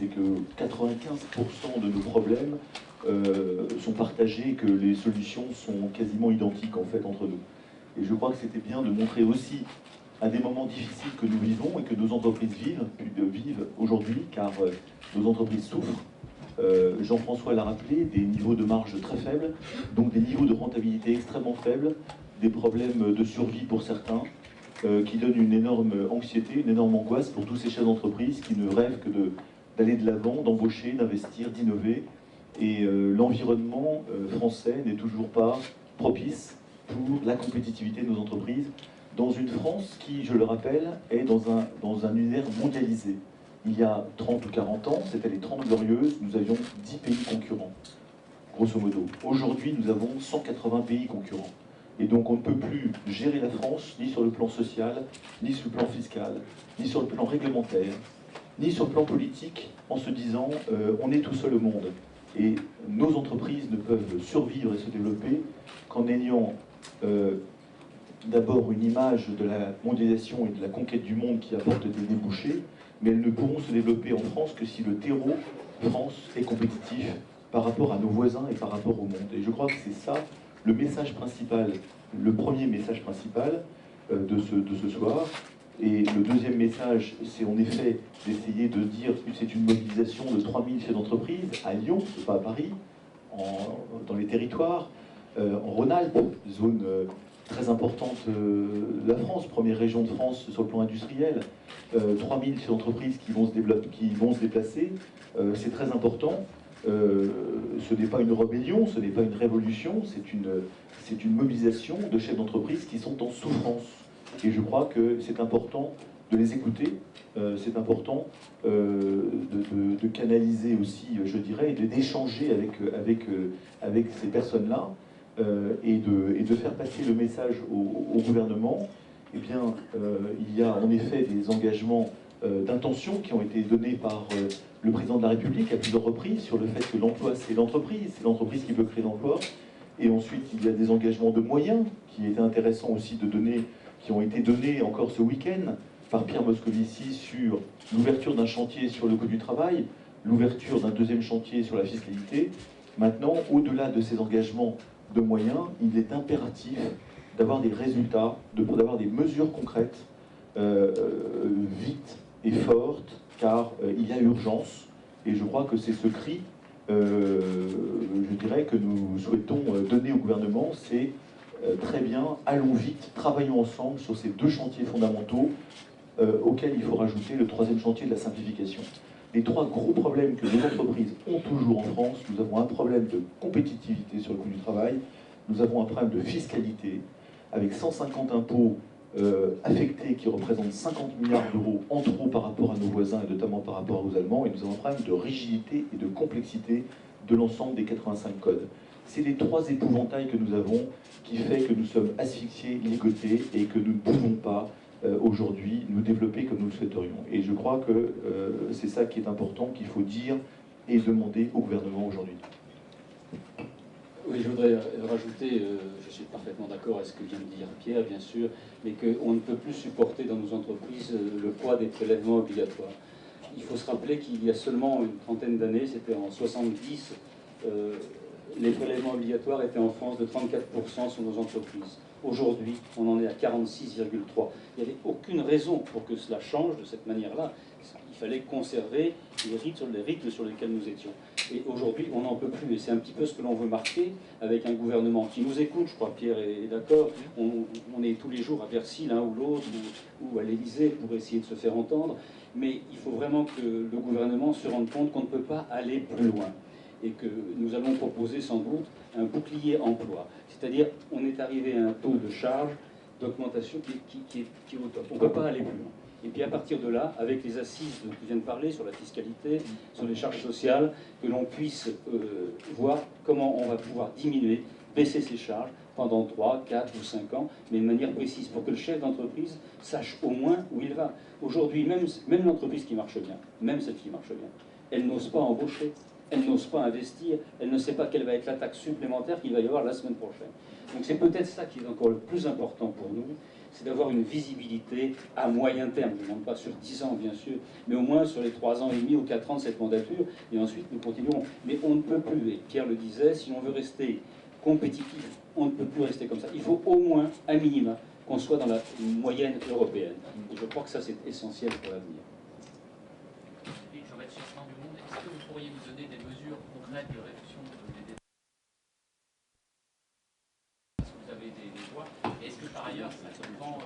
c'est que 95% de nos problèmes sont partagés et que les solutions sont quasiment identiques en fait entre nous. Et je crois que c'était bien de montrer aussi à des moments difficiles que nous vivons et que nos entreprises vivent aujourd'hui, car nos entreprises souffrent. Jean-François l'a rappelé, des niveaux de marge très faibles, donc des niveaux de rentabilité extrêmement faibles, des problèmes de survie pour certains, qui donnent une énorme anxiété, une énorme angoisse pour tous ces chefs d'entreprise qui ne rêvent que d'aller de l'avant, d'embaucher, d'investir, d'innover. Et l'environnement français n'est toujours pas propice pour la compétitivité de nos entreprises, dans une France qui, je le rappelle, est dans un univers mondialisé. Il y a 30 ou 40 ans, c'était les 30 Glorieuses, nous avions 10 pays concurrents, grosso modo. Aujourd'hui, nous avons 180 pays concurrents. Et donc on ne peut plus gérer la France, ni sur le plan social, ni sur le plan fiscal, ni sur le plan réglementaire, ni sur le plan politique, en se disant on est tout seul au monde. Et nos entreprises ne peuvent survivre et se développer qu'en ayant d'abord une image de la mondialisation et de la conquête du monde qui apporte des débouchés, mais elles ne pourront se développer en France que si le terreau France est compétitif par rapport à nos voisins et par rapport au monde. Et je crois que c'est ça le message principal, le premier message principal de ce soir. Et le deuxième message, c'est en effet d'essayer de dire que c'est une mobilisation de 3000 chefs d'entreprise à Lyon, pas à Paris, dans les territoires, en Rhône-Alpes, zone très importante de la France, première région de France sur le plan industriel, 3000 chefs d'entreprise qui vont se déplacer, c'est très important. Ce n'est pas une rébellion, ce n'est pas une révolution, c'est une mobilisation de chefs d'entreprise qui sont en souffrance. Et je crois que c'est important de les écouter, c'est important de canaliser aussi, je dirais, et d'échanger avec ces personnes-là, et de faire passer le message au gouvernement. Eh bien, il y a en effet des engagements d'intention qui ont été donnés par le président de la République à plusieurs reprises sur le fait que l'emploi, c'est l'entreprise qui peut créer l'emploi. Et ensuite, il y a des engagements de moyens qui étaient intéressants aussi de donner, qui ont été donnés encore ce week-end par Pierre Moscovici sur l'ouverture d'un chantier sur le coût du travail, l'ouverture d'un deuxième chantier sur la fiscalité. Maintenant, au-delà de ces engagements de moyens, il est impératif d'avoir des résultats, d'avoir des mesures concrètes, vite et fortes, car il y a urgence. Et je crois que c'est ce cri, je dirais, que nous souhaitons donner au gouvernement, c'est très bien, allons vite, travaillons ensemble sur ces deux chantiers fondamentaux auxquels il faut rajouter le troisième chantier de la simplification. Les trois gros problèmes que nos entreprises ont toujours en France, nous avons un problème de compétitivité sur le coût du travail, nous avons un problème de fiscalité, avec 150 impôts affectés qui représentent 50 milliards d'euros en trop par rapport à nos voisins et notamment par rapport aux Allemands, et nous avons un problème de rigidité et de complexité de l'ensemble des 85 codes. C'est les trois épouvantails que nous avons qui fait que nous sommes asphyxiés, ligotés et que nous ne pouvons pas aujourd'hui nous développer comme nous le souhaiterions. Et je crois que c'est ça qui est important, qu'il faut dire et demander au gouvernement aujourd'hui. Oui, je voudrais rajouter, je suis parfaitement d'accord avec ce que vient de dire Pierre, bien sûr, mais qu'on ne peut plus supporter dans nos entreprises le poids des prélèvements obligatoires. Il faut se rappeler qu'il y a seulement une trentaine d'années, c'était en 70, les prélèvements obligatoires étaient en France de 34% sur nos entreprises. Aujourd'hui, on en est à 46,3%. Il n'y avait aucune raison pour que cela change de cette manière-là. Il fallait conserver les rythmes sur lesquels nous étions. Et aujourd'hui, on n'en peut plus. Et c'est un petit peu ce que l'on veut marquer avec un gouvernement qui nous écoute. Je crois que Pierre est d'accord. On est tous les jours à Bercy, l'un ou l'autre, ou à l'Élysée pour essayer de se faire entendre. Mais il faut vraiment que le gouvernement se rende compte qu'on ne peut pas aller plus loin. Et que nous allons proposer sans doute un bouclier emploi. C'est-à-dire, on est arrivé à un taux de charge, d'augmentation qui est au top. On ne peut pas aller plus loin. Et puis à partir de là, avec les assises dont tu viens de parler, sur la fiscalité, sur les charges sociales, que l'on puisse voir comment on va pouvoir diminuer, baisser ces charges pendant 3, 4 ou 5 ans, mais de manière précise, pour que le chef d'entreprise sache au moins où il va. Aujourd'hui, même l'entreprise qui marche bien, même celle qui marche bien, elle n'ose pas embaucher. Elle n'ose pas investir, elle ne sait pas quelle va être la taxe supplémentaire qu'il va y avoir la semaine prochaine. Donc c'est peut-être ça qui est encore le plus important pour nous, c'est d'avoir une visibilité à moyen terme. Je ne demande pas sur 10 ans, bien sûr, mais au moins sur les 3 ans et demi ou 4 ans de cette mandature, et ensuite nous continuerons. Mais on ne peut plus, et Pierre le disait, si on veut rester compétitif, on ne peut plus rester comme ça. Il faut au moins, à minima, qu'on soit dans la moyenne européenne. Et je crois que ça, c'est essentiel pour l'avenir. J'aurais de Changement du Monde. Est-ce que vous pourriez nous donner des mesures concrètes de réduction des dépenses? Est-ce que vous avez des voies? Et est-ce que par ailleurs, ça comprend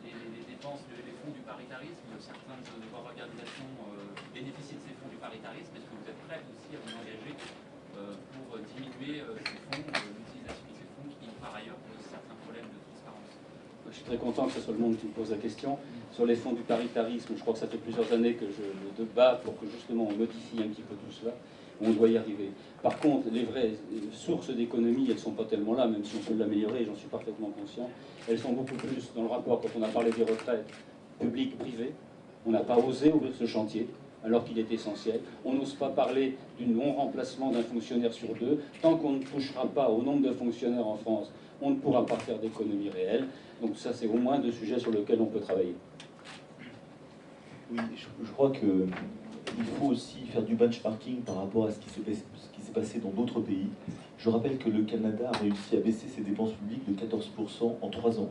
les dépenses, les fonds du paritarisme? Certains de vos organisations bénéficient de ces fonds du paritarisme. Est-ce que vous êtes prêts aussi à vous engager pour diminuer ces fonds, l'utilisation de ces fonds qui, par ailleurs, posent certains problèmes de transparence? Je suis très content que ce soit le Monde qui me pose la question. Sur les fonds du paritarisme, je crois que ça fait plusieurs années que je me débat pour que justement on modifie un petit peu tout cela. On doit y arriver. Par contre, les vraies sources d'économie, elles ne sont pas tellement là, même si on peut l'améliorer, j'en suis parfaitement conscient. Elles sont beaucoup plus dans le rapport, quand on a parlé des retraites publiques, privées. On n'a pas osé ouvrir ce chantier, alors qu'il est essentiel. On n'ose pas parler du non-remplacement d'un fonctionnaire sur 2. Tant qu'on ne touchera pas au nombre de fonctionnaires en France, on ne pourra pas faire d'économie réelle. Donc ça, c'est au moins 2 sujets sur lesquels on peut travailler. Oui, je crois qu'il faut aussi faire du benchmarking par rapport à ce qui s'est passé dans d'autres pays. Je rappelle que le Canada a réussi à baisser ses dépenses publiques de 14% en 3 ans.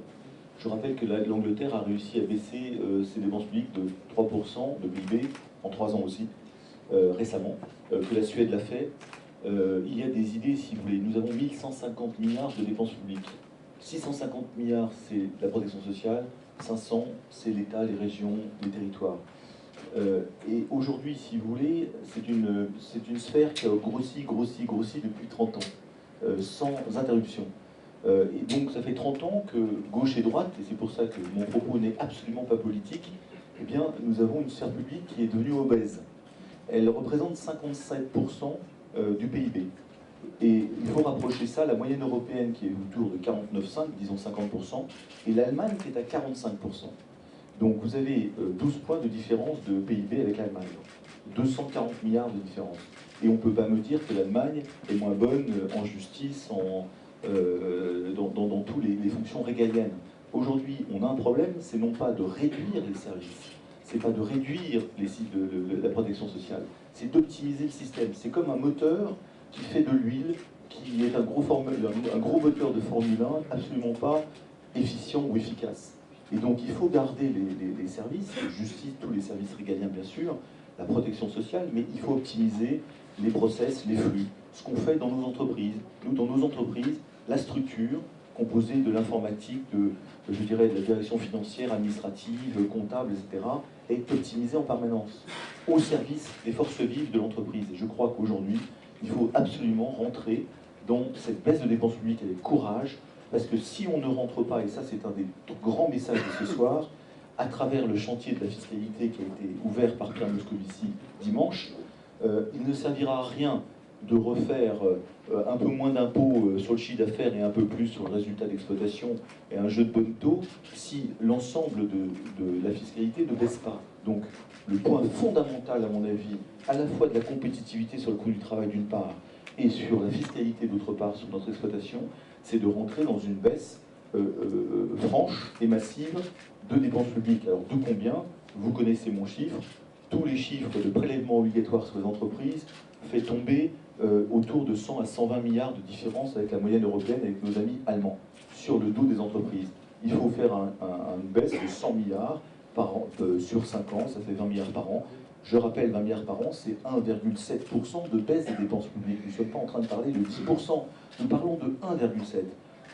Je rappelle que l'Angleterre a réussi à baisser ses dépenses publiques de 3% de PIB en 3 ans aussi, récemment, que la Suède l'a fait. Il y a des idées, si vous voulez. Nous avons 1150 milliards de dépenses publiques. 650 milliards, c'est la protection sociale. 500, c'est l'État, les régions, les territoires. Et aujourd'hui, si vous voulez, c'est une sphère qui a grossi depuis 30 ans, sans interruption. Et donc ça fait 30 ans que gauche et droite, et c'est pour ça que mon propos n'est absolument pas politique, eh bien, nous avons une sphère publique qui est devenue obèse. Elle représente 57% du PIB. Et il faut rapprocher ça, la moyenne européenne qui est autour de 49,5, disons 50%, et l'Allemagne qui est à 45%. Donc vous avez 12 points de différence de PIB avec l'Allemagne. 240 milliards de différence. Et on ne peut pas me dire que l'Allemagne est moins bonne en justice, dans toutes les fonctions régaliennes. Aujourd'hui, on a un problème, c'est non pas de réduire les services, c'est pas de réduire les sites de la protection sociale, c'est d'optimiser le système. C'est comme un moteur qui fait de l'huile, qui est un gros moteur de Formule 1, absolument pas efficient ou efficace. Et donc il faut garder les services, la justice, tous les services régaliens bien sûr, la protection sociale, mais il faut optimiser les process, les flux, ce qu'on fait dans nos entreprises. Nous, dans nos entreprises, la structure composée de l'informatique, je dirais, de la direction financière, administrative, comptable, etc., est optimisée en permanence, au service des forces vives de l'entreprise. Et je crois qu'aujourd'hui, il faut absolument rentrer dans cette baisse de dépenses publiques avec courage, parce que si on ne rentre pas, et ça c'est un des grands messages de ce soir, à travers le chantier de la fiscalité qui a été ouvert par Pierre Moscovici dimanche, il ne servira à rien de refaire un peu moins d'impôts sur le chiffre d'affaires et un peu plus sur le résultat d'exploitation et un jeu de bonnes taux si l'ensemble de la fiscalité ne baisse pas. Donc le point fondamental à mon avis, à la fois de la compétitivité sur le coût du travail d'une part et sur la fiscalité d'autre part sur notre exploitation, c'est de rentrer dans une baisse franche et massive de dépenses publiques. Alors de combien? Vous connaissez mon chiffre. Tous les chiffres de prélèvements obligatoires sur les entreprises fait tomber autour de 100 à 120 milliards de différence avec la moyenne européenne, avec nos amis allemands, sur le dos des entreprises. Il faut faire une baisse de 100 milliards par an, sur 5 ans, ça fait 20 milliards par an. Je rappelle, 20 milliards par an, c'est 1,7% de baisse des dépenses publiques. Nous ne sommes pas en train de parler de 10%, nous parlons de 1,7%.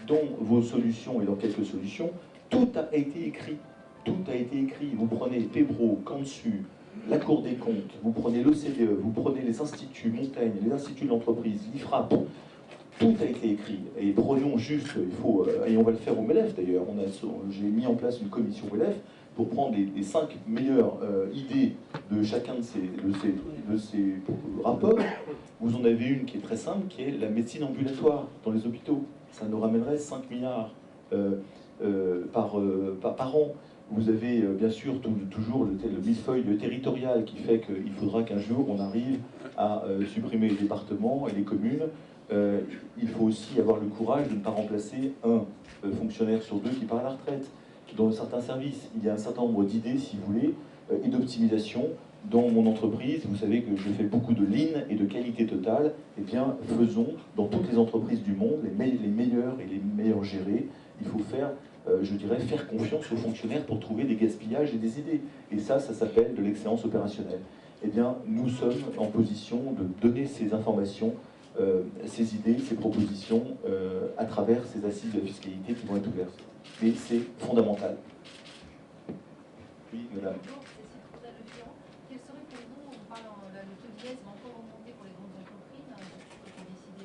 Dans vos solutions et dans quelques solutions, tout a été écrit. Tout a été écrit. Vous prenez Pébro, Cansu, la Cour des comptes, vous prenez l'OCDE, vous prenez les instituts Montaigne, les instituts de l'entreprise, l'IFRAP, tout a été écrit. Et prenons juste, et on va le faire au MELEF d'ailleurs, j'ai mis en place une commission MELEF pour prendre les 5 meilleures idées de chacun de ces rapports. Vous en avez une qui est très simple, qui est la médecine ambulatoire dans les hôpitaux. Ça nous ramènerait 5 milliards par an. Vous avez bien sûr toujours le millefeuille territorial qui fait qu'il faudra qu'un jour on arrive à supprimer les départements et les communes. Il faut aussi avoir le courage de ne pas remplacer un fonctionnaire sur 2 qui part à la retraite, dans certains services. Il y a un certain nombre d'idées, si vous voulez, et d'optimisation. Dans mon entreprise, vous savez que je fais beaucoup de lean et de qualité totale. Eh bien, faisons dans toutes les entreprises du monde, les meilleures et les meilleures gérées. Il faut faire, je dirais, faire confiance aux fonctionnaires pour trouver des gaspillages et des idées. Et ça s'appelle de l'excellence opérationnelle. Eh bien, nous sommes en position de donner ces informations, ces idées, ces propositions à travers ces assises de la fiscalité qui vont être ouvertes. Mais c'est fondamental. Oui, madame. Quel serait pour nous, on parle, le taux d'IS va encore augmenter pour les grandes entreprises, ce qui a été décidé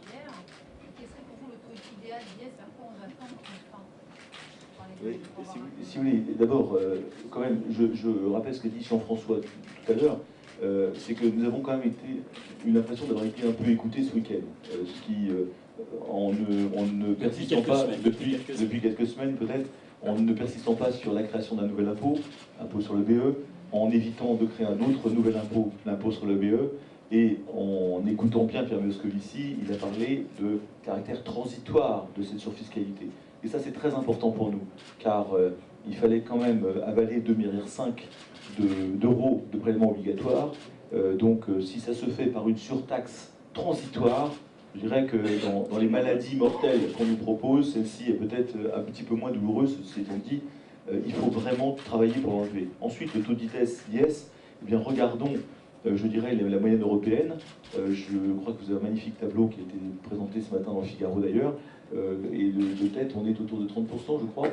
hier. Quel serait pour vous le taux idéal d'IS, vers quoi on va tendre enfin oui, si vous voulez, d'abord, quand même, je rappelle ce que dit Jean-François tout à l'heure, c'est que nous avons quand même eu l'impression d'avoir été un peu écoutés ce week-end, ce qui, en ne persistant pas, depuis quelques semaines peut-être, en ne persistant pas sur la création d'un nouvel impôt sur le BE, en évitant de créer un autre nouvel impôt, l'impôt sur le BE, et en écoutant bien Pierre Moscovici, il a parlé de caractère transitoire de cette surfiscalité. Et ça, c'est très important pour nous, car il fallait quand même avaler 2,5 milliards d'euros de prélèvements obligatoires. Donc, si ça se fait par une surtaxe transitoire, je dirais que dans les maladies mortelles qu'on nous propose, celle-ci est peut-être un petit peu moins douloureuse, c'est dit. Il faut vraiment travailler pour l'enlever. Ensuite, le taux d'IS, eh bien, regardons, je dirais, la moyenne européenne. Je crois que vous avez un magnifique tableau qui a été présenté ce matin dans le Figaro d'ailleurs. Et de tête, on est autour de 30%, je crois.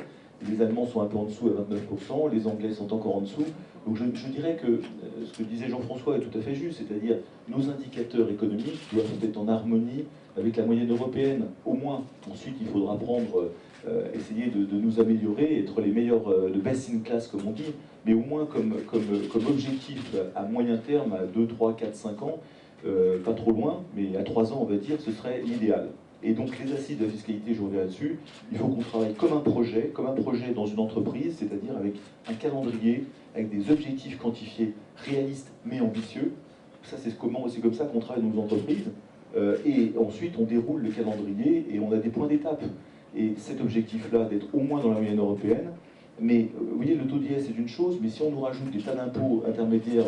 Les Allemands sont un peu en dessous à 29%, les Anglais sont encore en dessous. Donc je dirais que ce que disait Jean-François est tout à fait juste, c'est-à-dire nos indicateurs économiques doivent être en harmonie avec la moyenne européenne, au moins. Ensuite, il faudra essayer de nous améliorer, être les meilleurs, de best in class comme on dit, mais au moins comme objectif à moyen terme, à 2, 3, 4, 5 ans, pas trop loin, mais à 3 ans on va dire, ce serait l'idéal. Et donc les assises de la fiscalité, je reviens là-dessus, il faut qu'on travaille comme un projet dans une entreprise, c'est-à-dire avec un calendrier, avec des objectifs quantifiés réalistes mais ambitieux. Ça, c'est comme ça qu'on travaille dans nos entreprises. Et ensuite, on déroule le calendrier et on a des points d'étape. Et cet objectif-là, d'être au moins dans la moyenne européenne, mais vous voyez, le taux d'IS c'est une chose, mais si on nous rajoute des tas d'impôts intermédiaires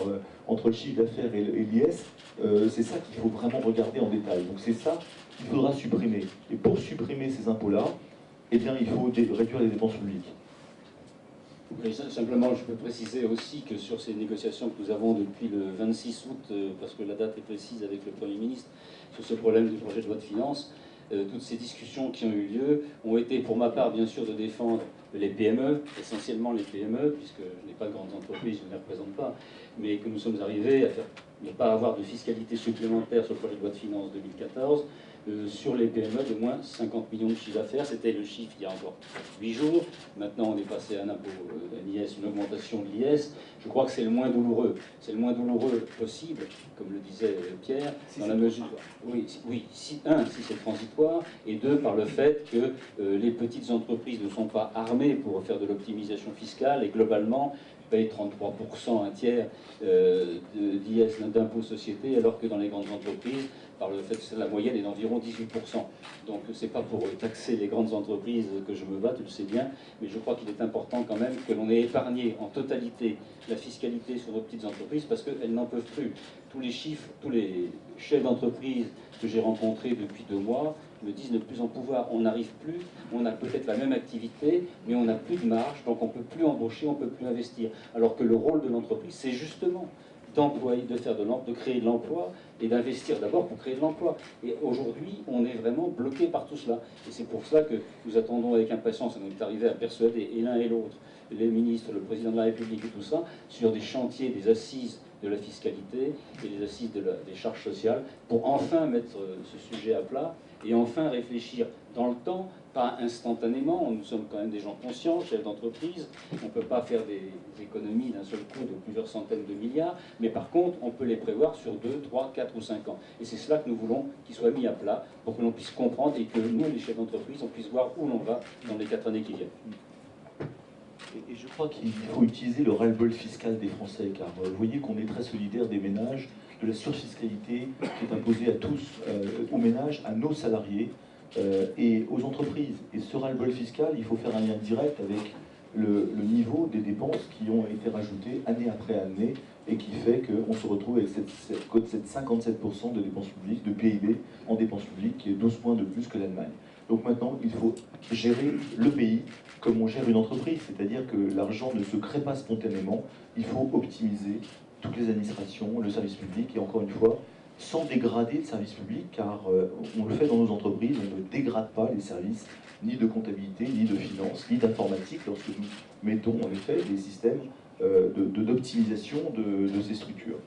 entre le chiffre d'affaires et l'IS, c'est ça qu'il faut vraiment regarder en détail. Donc c'est ça qu'il faudra supprimer. Et pour supprimer ces impôts-là, eh bien, il faut réduire les dépenses publiques. Oui, simplement, je peux préciser aussi que sur ces négociations que nous avons depuis le 26 août, parce que la date est précise avec le Premier ministre, sur ce problème du projet de loi de finances, toutes ces discussions qui ont eu lieu ont été, pour ma part, bien sûr, de défendre les PME, essentiellement les PME, puisque je n'ai pas de grandes entreprises, je ne les représente pas, mais que nous sommes arrivés à ne pas avoir de fiscalité supplémentaire sur le projet de loi de finances 2014, sur les PME de moins 50 millions de chiffre d'affaires. C'était le chiffre il y a encore 8 jours. Maintenant, on est passé à un impôt, un IS, une augmentation de l'IS. Je crois que c'est le moins douloureux. C'est le moins douloureux possible, comme le disait Pierre, dans la mesure... Oui, si c'est transitoire, et 2, par le fait que les petites entreprises ne sont pas armées pour faire de l'optimisation fiscale, et globalement, payent 33%, un tiers d'IS, d'impôt société, alors que dans les grandes entreprises, par le fait que la moyenne est d'environ 18%. Donc c'est pas pour taxer les grandes entreprises que je me bats, tu le sais bien, mais je crois qu'il est important quand même que l'on ait épargné en totalité la fiscalité sur nos petites entreprises parce qu'elles n'en peuvent plus. Tous les chiffres, tous les chefs d'entreprise que j'ai rencontrés depuis 2 mois me disent ne plus en pouvoir. On n'arrive plus, on a peut-être la même activité, mais on n'a plus de marge, donc on ne peut plus embaucher, on ne peut plus investir. Alors que le rôle de l'entreprise, c'est justement d'employer, de créer de l'emploi et d'investir d'abord pour créer de l'emploi. Et aujourd'hui, on est vraiment bloqué par tout cela. Et c'est pour cela que nous attendons avec impatience, on est arrivé à persuader, et l'un et l'autre, les ministres, le président de la République et tout ça, sur des chantiers, des assises de la fiscalité et des assises des charges sociales, pour enfin mettre ce sujet à plat et enfin réfléchir dans le temps, pas instantanément. Nous sommes quand même des gens conscients, chefs d'entreprise, on ne peut pas faire des économies d'un seul coup de plusieurs centaines de milliards, mais par contre, on peut les prévoir sur 2, 3, 4 ou 5 ans. Et c'est cela que nous voulons qu'il soit mis à plat, pour que l'on puisse comprendre et que nous, les chefs d'entreprise, on puisse voir où l'on va dans les 4 années qui viennent. Et je crois qu'il faut utiliser le ras-le-bol fiscal des Français, car vous voyez qu'on est très solidaire des ménages, de la surfiscalité qui est imposée à tous, aux ménages, à nos salariés et aux entreprises. Et ce ras-le-bol fiscal, il faut faire un lien direct avec le niveau des dépenses qui ont été rajoutées année après année et qui fait qu'on se retrouve avec cette 57% de dépenses publiques, de PIB en dépenses publiques, qui est 12 points de plus que l'Allemagne. Donc maintenant, il faut gérer le pays comme on gère une entreprise, c'est-à-dire que l'argent ne se crée pas spontanément, il faut optimiser toutes les administrations, le service public, et encore une fois, sans dégrader le service public, car on le fait dans nos entreprises, on ne dégrade pas les services, ni de comptabilité, ni de finance, ni d'informatique, lorsque nous mettons en effet des systèmes d'optimisation de ces structures.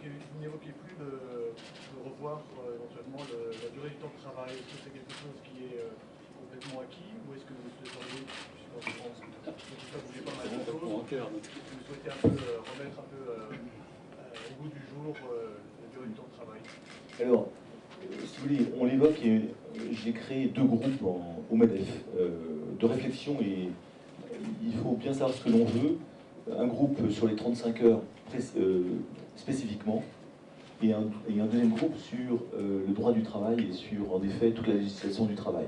Vous n'évoquez plus de revoir éventuellement la durée du temps de travail. Est-ce que c'est quelque chose qui est complètement acquis ou est-ce que vous souhaiteriez, puisqu'en France, ça bougeait pas mal de choses, vous souhaitez un peu remettre un peu au goût du jour la durée du temps de travail? Alors, si vous voulez, on l'évoque et j'ai créé deux groupes au MEDEF de réflexion et il faut bien savoir ce que l'on veut. Un groupe sur les 35 heures spécifiquement et un deuxième groupe sur le droit du travail et sur en effet toute la législation du travail.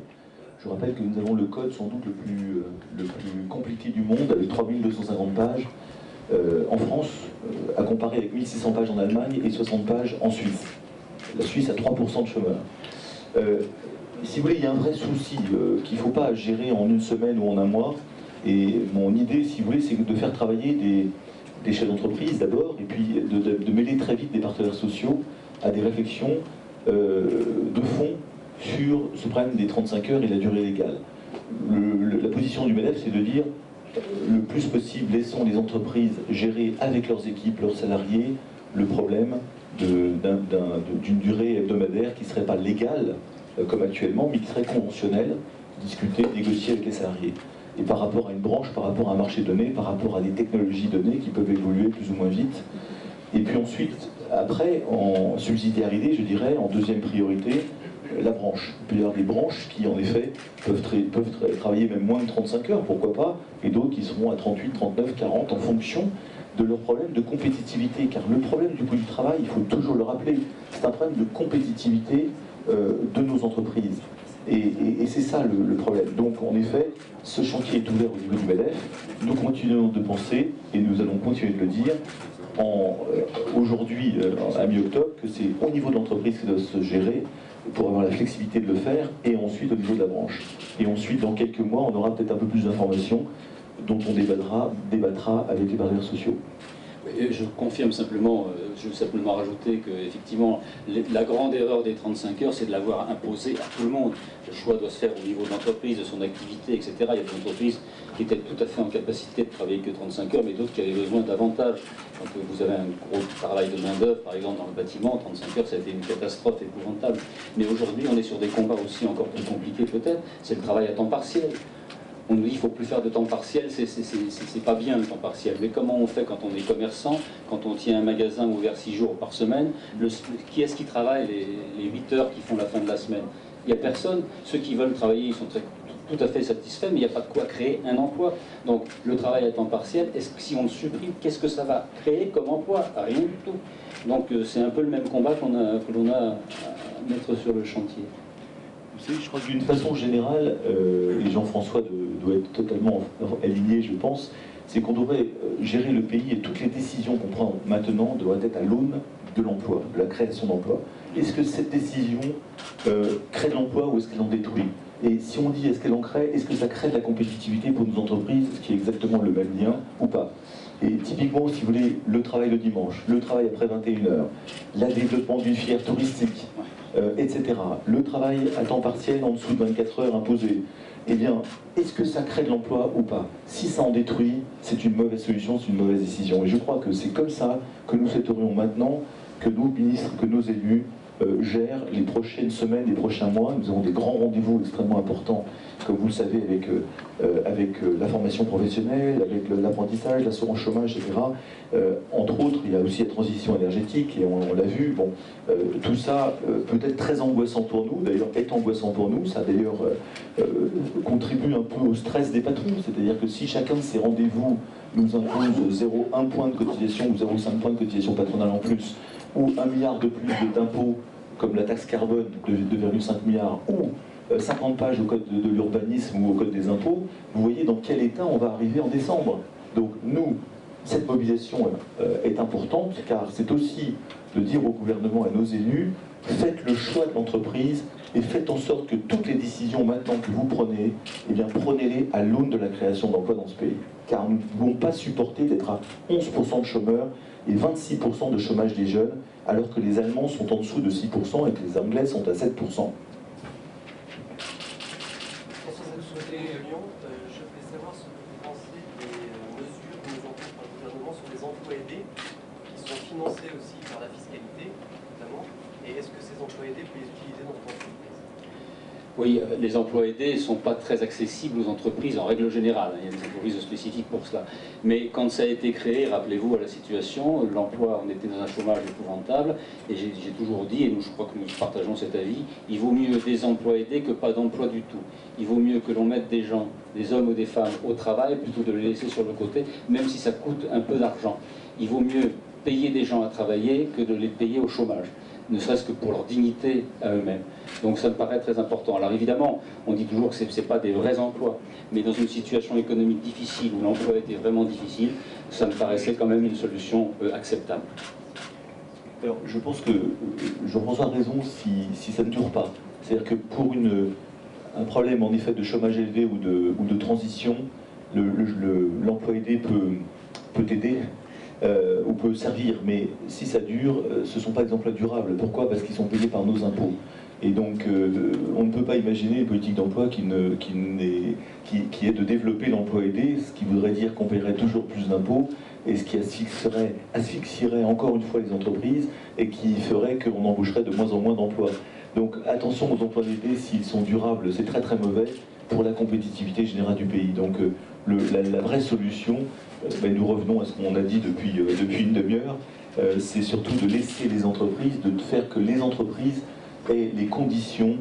Je rappelle que nous avons le code sans doute le plus compliqué du monde avec 3250 pages en France à comparer avec 1600 pages en Allemagne et 60 pages en Suisse. La Suisse a 3% de chômeurs. Si vous voulez, il y a un vrai souci qu'il ne faut pas gérer en une semaine ou en un mois. Et mon idée, si vous voulez, c'est de faire travailler des chefs d'entreprise d'abord, et puis de mêler très vite des partenaires sociaux à des réflexions de fond sur ce problème des 35 heures et la durée légale. La position du MEDEF, c'est de dire le plus possible, laissons les entreprises gérer avec leurs équipes, leurs salariés, le problème d'une durée hebdomadaire qui ne serait pas légale, comme actuellement, mais qui serait conventionnelle, discutée, négociée avec les salariés. Et par rapport à une branche, par rapport à un marché donné, par rapport à des technologies données qui peuvent évoluer plus ou moins vite. Et puis ensuite, après, en subsidiarité, je dirais, en deuxième priorité, la branche. Il peut y avoir des branches qui, en effet, peuvent travailler même moins de 35 heures, pourquoi pas, et d'autres qui seront à 38, 39, 40, en fonction de leur problème de compétitivité. Car le problème du coût du travail, il faut toujours le rappeler, c'est un problème de compétitivité de nos entreprises. Et c'est ça le problème. Donc en effet, ce chantier est ouvert au niveau du MEDEF. Nous continuons de penser, et nous allons continuer de le dire, aujourd'hui, à mi-octobre, que c'est au niveau de l'entreprise qui doit se gérer pour avoir la flexibilité de le faire, et ensuite au niveau de la branche. Et ensuite, dans quelques mois, on aura peut-être un peu plus d'informations dont on débattra avec les partenaires sociaux. Je confirme simplement, je veux simplement rajouter qu'effectivement, la grande erreur des 35 heures, c'est de l'avoir imposé à tout le monde. Le choix doit se faire au niveau de l'entreprise, de son activité, etc. Il y a des entreprises qui étaient tout à fait en capacité de travailler que 35 heures, mais d'autres qui avaient besoin davantage. Donc vous avez un gros travail de main-d'œuvre, par exemple dans le bâtiment, 35 heures, ça a été une catastrophe épouvantable. Mais aujourd'hui, on est sur des combats aussi encore plus compliqués peut-être, c'est le travail à temps partiel. On nous dit qu'il ne faut plus faire de temps partiel, c'est pas bien le temps partiel. Mais comment on fait quand on est commerçant, quand on tient un magasin ouvert 6 jours par semaine? Qui est-ce qui travaille les 8 heures qui font la fin de la semaine? Il n'y a personne. Ceux qui veulent travailler, ils sont tout à fait satisfaits, mais il n'y a pas de quoi créer un emploi. Donc le travail à temps partiel, si on le supprime, qu'est-ce que ça va créer comme emploi? Rien du tout. Donc c'est un peu le même combat que l'on a à mettre sur le chantier. Vous savez, je crois que d'une façon générale, et Jean-François doit être totalement aligné, je pense, c'est qu'on devrait gérer le pays et toutes les décisions qu'on prend maintenant doivent être à l'aune de l'emploi, de la création d'emplois. Est-ce que cette décision crée de l'emploi ou est-ce qu'elle en détruit? Et si on dit est-ce qu'elle en crée, est-ce que ça crée de la compétitivité pour nos entreprises, ce qui est exactement le même lien ou pas? Et typiquement, si vous voulez, le travail le dimanche, le travail après 21h, le développement d'une filière touristique, etc. Le travail à temps partiel en dessous de 24 heures imposé. Eh bien, est-ce que ça crée de l'emploi ou pas? Si ça en détruit, c'est une mauvaise solution, c'est une mauvaise décision. Et je crois que c'est comme ça que nous souhaiterions maintenant que nos ministres, que nos élus gèrent les prochaines semaines, les prochains mois. Nous avons des grands rendez-vous extrêmement importants, comme vous le savez, avec la formation professionnelle, avec l'apprentissage, l'assurance chômage, etc. Entre autres, il y a aussi la transition énergétique, et on l'a vu. Bon, tout ça peut être très angoissant pour nous, d'ailleurs est angoissant pour nous, ça d'ailleurs contribue un peu au stress des patrons, c'est-à-dire que si chacun de ces rendez-vous nous impose 0,1 point de cotisation ou 0,5 point de cotisation patronale en plus, ou 1 milliard de plus d'impôts, comme la taxe carbone de 2,5 milliards, ou 50 pages au code de l'urbanisme ou au code des impôts, vous voyez dans quel état on va arriver en décembre. Donc nous, cette mobilisation est importante, car c'est aussi de dire au gouvernement et à nos élus, faites le choix de l'entreprise et faites en sorte que toutes les décisions maintenant que vous prenez, eh bien prenez-les à l'aune de la création d'emplois dans ce pays. Car nous ne pouvons pas supporter d'être à 11% de chômeurs et 26% de chômage des jeunes, alors que les Allemands sont en dessous de 6% et que les Anglais sont à 7%. Lyon, je voulais savoir ce que vous pensez des mesures mises en place par le gouvernement sur les emplois aidés, qui sont financés aussi par la fiscalité, notamment, et est-ce que ces emplois aidés peuvent les utiliser dans votre entreprise? Oui, les emplois aidés ne sont pas très accessibles aux entreprises en règle générale. Il y a des entreprises spécifiques pour cela. Mais quand ça a été créé, rappelez-vous à la situation, l'emploi, on était dans un chômage épouvantable, et j'ai toujours dit, et nous je crois que nous partageons cet avis, il vaut mieux des emplois aidés que pas d'emploi du tout. Il vaut mieux que l'on mette des gens, des hommes ou des femmes, au travail, plutôt de les laisser sur le côté, même si ça coûte un peu d'argent. Il vaut mieux payer des gens à travailler que de les payer au chômage, ne serait-ce que pour leur dignité à eux-mêmes. Donc ça me paraît très important. Alors évidemment, on dit toujours que ce n'est pas des vrais emplois, mais dans une situation économique difficile, où l'emploi était vraiment difficile, ça me paraissait quand même une solution acceptable. Alors, je pense que Jean-François a raison si ça ne dure pas. C'est-à-dire que pour un problème en effet de chômage élevé ou de transition, l'emploi aidé peut aider. Ou peut servir, mais si ça dure, ce ne sont pas des emplois durables. Pourquoi? Parce qu'ils sont payés par nos impôts. Et donc, on ne peut pas imaginer une politique d'emploi qui est de développer l'emploi aidé, ce qui voudrait dire qu'on paierait toujours plus d'impôts, et ce qui asphyxierait encore une fois les entreprises, et qui ferait qu'on embaucherait de moins en moins d'emplois. Donc, attention aux emplois aidés, s'ils sont durables, c'est très très mauvais pour la compétitivité générale du pays. Donc, la vraie solution, nous revenons à ce qu'on a dit depuis une demi-heure, c'est surtout de laisser les entreprises, de faire que les entreprises aient les conditions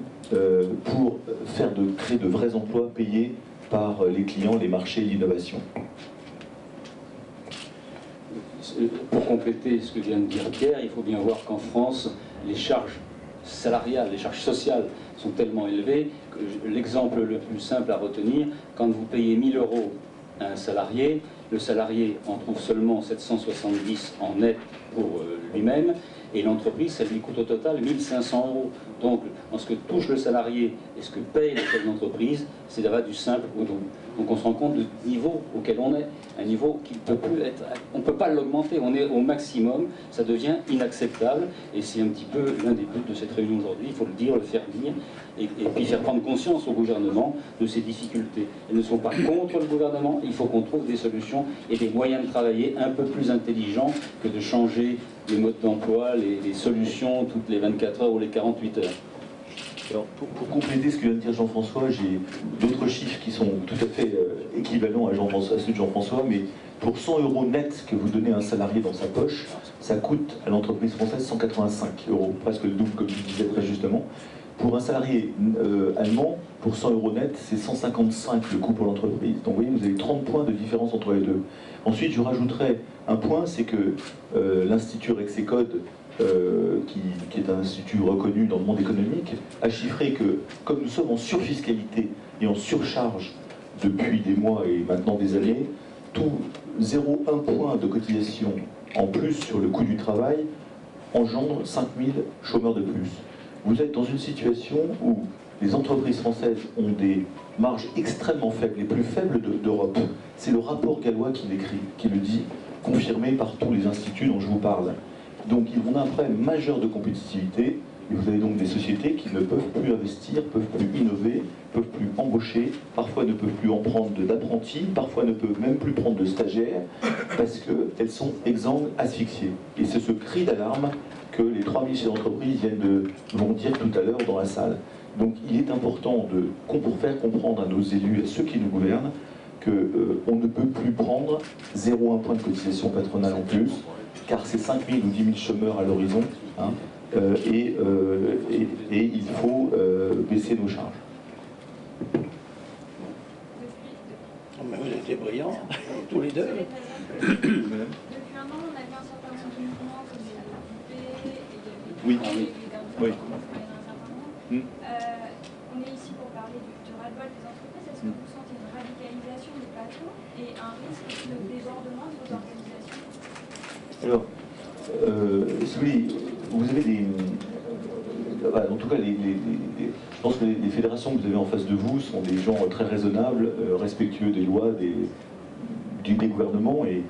pour créer de vrais emplois payés par les clients, les marchés, l'innovation. Pour compléter ce que vient de dire Pierre, il faut bien voir qu'en France, les charges salariales, les charges sociales sont tellement élevées que l'exemple le plus simple à retenir, quand vous payez 1 000 € à un salarié, le salarié en trouve seulement 770 en net pour lui-même, et l'entreprise, ça lui coûte au total 1 500 €. Donc, en ce que touche le salarié et ce que paye le chef d'entreprise, c'est d'avoir du simple au double. Donc on se rend compte du niveau auquel on est, un niveau qui ne peut plus être, on ne peut pas l'augmenter, on est au maximum, ça devient inacceptable, et c'est un petit peu l'un des buts de cette réunion aujourd'hui, il faut le dire, le faire dire, et puis faire prendre conscience au gouvernement de ces difficultés. Elles ne sont pas contre le gouvernement, il faut qu'on trouve des solutions et des moyens de travailler un peu plus intelligents que de changer les modes d'emploi, les solutions toutes les 24 heures ou les 48 heures. Alors, pour compléter ce que vient de dire Jean-François, j'ai d'autres chiffres qui sont tout à fait équivalents à ceux de Jean-François, mais pour 100 € net que vous donnez à un salarié dans sa poche, ça coûte à l'entreprise française 185 €, presque le double, comme je disais très justement. Pour un salarié allemand, pour 100 € net, c'est 155 le coût pour l'entreprise. Donc vous voyez, vous avez 30 points de différence entre les deux. Ensuite, je rajouterai un point, c'est que l'Institut Rexecode, qui est un institut reconnu dans le monde économique, a chiffré que, comme nous sommes en surfiscalité et en surcharge depuis des mois et maintenant des années, tout 0,1 point de cotisation en plus sur le coût du travail engendre 5 000 chômeurs de plus. Vous êtes dans une situation où les entreprises françaises ont des marges extrêmement faibles, les plus faibles d'Europe. C'est le rapport gallois qui l'écrit, qui le dit, confirmé par tous les instituts dont je vous parle. Donc on a un problème majeur de compétitivité, et vous avez donc des sociétés qui ne peuvent plus investir, peuvent plus innover, peuvent plus embaucher, parfois ne peuvent plus en prendre d'apprentis, parfois ne peuvent même plus prendre de stagiaires, parce qu'elles sont exsangues, asphyxiées. Et c'est ce cri d'alarme que les 3000 chefs d'entreprise vont dire tout à l'heure dans la salle. Donc il est important pour faire comprendre à nos élus, à ceux qui nous gouvernent, qu'on ne peut plus prendre 0,1 point de cotisation patronale en plus, car c'est 5 000 ou 10 000 chômeurs à l'horizon, hein, et il faut baisser nos charges. Mais vous étiez brillants, tous les deux. Depuis un an, on a vu un certain nombre de mouvements comme la Oui. Ah oui. Oui. On est ici pour parler du ras-le-bol des entreprises. Est-ce que vous sentez une radicalisation des patrons et un risque de débordement de vos organisations? Alors, vous avez des... en tout cas, je pense que les fédérations que vous avez en face de vous sont des gens très raisonnables, respectueux des lois, des gouvernements et,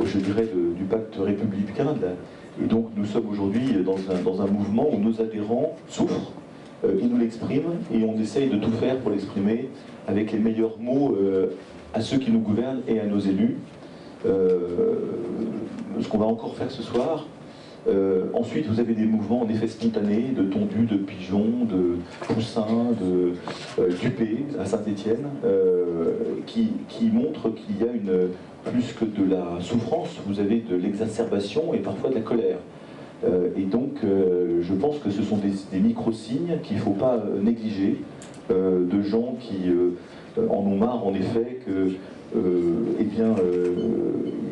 je dirais, du pacte républicain. Et donc, nous sommes aujourd'hui dans un mouvement où nos adhérents souffrent, ils nous l'expriment et on essaye de tout faire pour l'exprimer avec les meilleurs mots à ceux qui nous gouvernent et à nos élus. Ce qu'on va encore faire ce soir. Ensuite, vous avez des mouvements en effet spontanés, de tondus, de pigeons, de poussins, de dupés à Saint-Étienne, qui montrent qu'il y a plus que de la souffrance, vous avez de l'exacerbation et parfois de la colère. Et donc, je pense que ce sont des micro-signes qu'il ne faut pas négliger, de gens qui en ont marre, en effet, que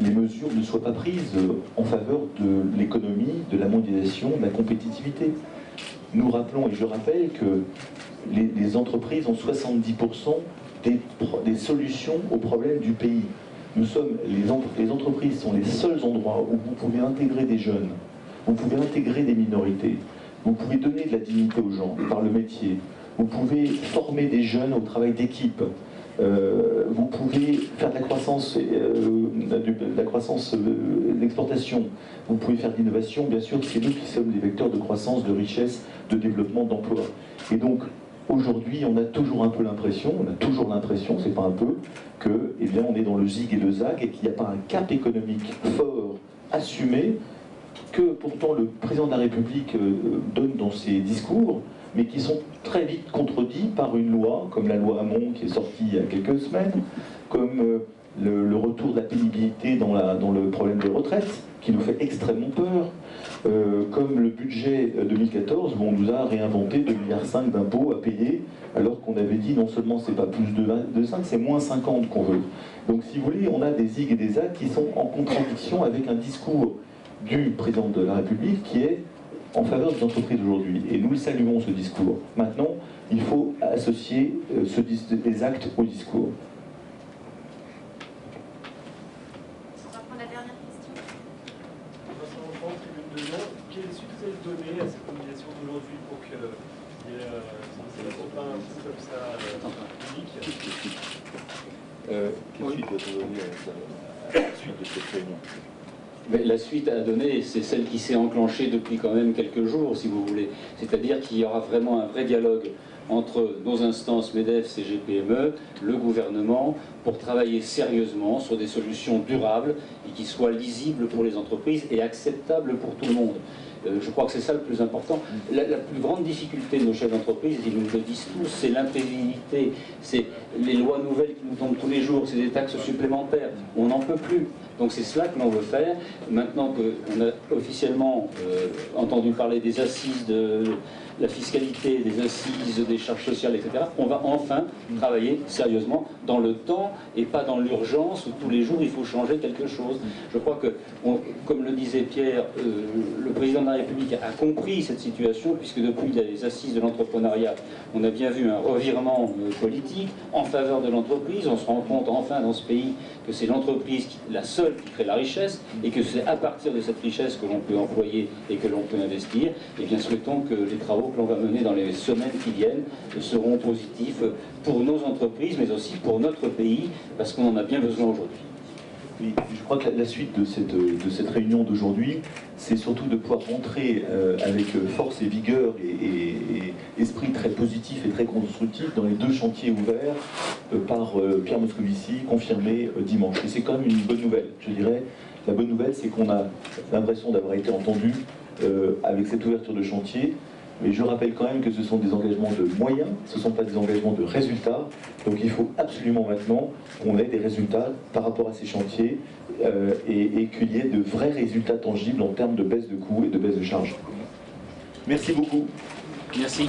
les mesures ne soient pas prises en faveur de l'économie, de la mondialisation, de la compétitivité. Nous rappelons, et je rappelle, que les entreprises ont 70% des solutions aux problèmes du pays. Les entreprises sont les seuls endroits où vous pouvez intégrer des jeunes, vous pouvez intégrer des minorités, vous pouvez donner de la dignité aux gens par le métier, vous pouvez former des jeunes au travail d'équipe, vous pouvez faire de la croissance, l'exportation, vous pouvez faire de l'innovation, bien sûr, c'est nous qui sommes les vecteurs de croissance, de richesse, de développement, d'emploi. Et donc, aujourd'hui, on a toujours un peu l'impression, c'est pas un peu, que, eh bien, on est dans le zig et le zag et qu'il n'y a pas un cap économique fort, assumé, que pourtant le président de la République donne dans ses discours, mais qui sont très vite contredits par une loi, comme la loi Hamon qui est sortie il y a quelques semaines, comme le retour de la pénibilité dans le problème des retraites, qui nous fait extrêmement peur, comme le budget 2014, où on nous a réinventé 2,5 milliards d'impôts à payer, alors qu'on avait dit non seulement c'est pas plus de 5, c'est moins 50 qu'on veut. Donc si vous voulez, on a des zigs et des zags qui sont en contradiction avec un discours du président de la République qui est en faveur des entreprises aujourd'hui. Et nous saluons ce discours. Maintenant, il faut associer les actes au discours. On va prendre la dernière question. Quelle suite vous allez donner à cette mobilisation d'aujourd'hui pour que ça ne soit pas un coup comme ça public? Quelle suite doit-on donner à la suite de cette réunion? Mais la suite à donner, c'est celle qui s'est enclenchée depuis quand même quelques jours, si vous voulez. C'est-à-dire qu'il y aura vraiment un vrai dialogue entre nos instances MEDEF, CGPME, le gouvernement, pour travailler sérieusement sur des solutions durables et qui soient lisibles pour les entreprises et acceptables pour tout le monde. Je crois que c'est ça le plus important. La plus grande difficulté de nos chefs d'entreprise, ils nous le disent tous, c'est l'imprévisibilité, c'est les lois nouvelles qui nous tombent tous les jours, c'est des taxes supplémentaires. On n'en peut plus. Donc c'est cela que l'on veut faire. Maintenant qu'on a officiellement entendu parler des assises de la fiscalité, des assises des charges sociales, etc., on va enfin travailler sérieusement dans le temps et pas dans l'urgence où tous les jours il faut changer quelque chose. Je crois que, comme le disait Pierre, le président de la République a compris cette situation, puisque depuis les assises de l'entrepreneuriat, on a bien vu un revirement politique en faveur de l'entreprise. On se rend compte enfin dans ce pays que c'est l'entreprise la seule qui crée la richesse et que c'est à partir de cette richesse que l'on peut employer et que l'on peut investir. Et bien souhaitons que les travaux que l'on va mener dans les semaines qui viennent seront positifs pour nos entreprises mais aussi pour notre pays parce qu'on en a bien besoin aujourd'hui. Oui, je crois que la suite de cette réunion d'aujourd'hui, c'est surtout de pouvoir rentrer avec force et vigueur et esprit très positif et très constructif dans les 2 chantiers ouverts par Pierre Moscovici, confirmés dimanche. Et c'est quand même une bonne nouvelle, je dirais. La bonne nouvelle, c'est qu'on a l'impression d'avoir été entendu avec cette ouverture de chantier. Mais je rappelle quand même que ce sont des engagements de moyens, ce ne sont pas des engagements de résultats. Donc il faut absolument maintenant qu'on ait des résultats par rapport à ces chantiers et qu'il y ait de vrais résultats tangibles en termes de baisse de coûts et de baisse de charges. Merci beaucoup. Merci.